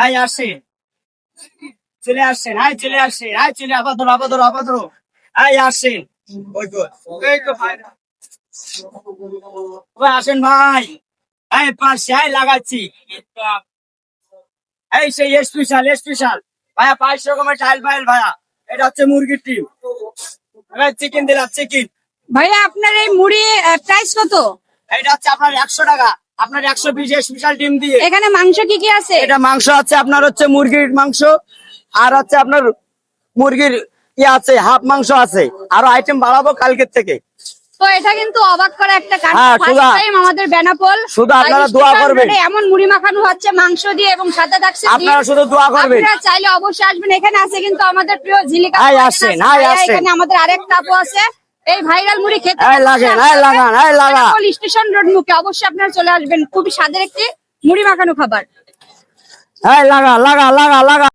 এই আসেন, চলে আসেন, চলে আসেন, চলে আপাতত আপাতত আপাতত এই আসেন। এই তো ভাই, ভাই আসেন ভাই, এই পাশে লাগাচ্ছি। এই সেই স্পেশাল স্পেশাল ভাইয়া 500 রকমের টাইল ফাইল ভাইয়া। এটা হচ্ছে মুরগির টিম, চিকেন দিলাম চিকেন। ভাইয়া আপনার এই মুড়ি প্রাইস কত? এটা হচ্ছে আপনার 100 টাকা, আপনার 120 স্পেশাল ডিম দিয়ে। এখানে মাংস কি কি আছে? এটা মাংস আছে আপনার হচ্ছে মুরগির মাংস, আর হচ্ছে আপনার মুরগির আছে, হাফ মাংস আছে, আরো আইটেম বাড়াবো কালকের থেকে। তো এটা কিন্তু অবাক করা একটা কাজ। হ্যাঁ, ফার্স্ট টাইম আমাদের বেনাপোল শুধু আপনারা দোয়া করবেন। এমন মুড়ি মাখানো হচ্ছে মাংস দিয়ে এবং সাদা থাকছে ডিম। আপনারা শুধু দোয়া করবেন। আপনারা চাইলে অবশ্যই আসবেন। এখানে আছে কিন্তু আমাদের প্রিয় ঝিলিকা। আসেন, এখানে আমাদের আরেকটা আপু আছে। এই ভাইরাল মুড়ি খেতে লাগান বেনাপোল স্টেশন রোড মুখে অবশ্যই আপনারা চলে আসবেন। খুবই স্বাদের একটি মুড়ি মাখানো খাবার। লাগা লাগা লাগা লাগা।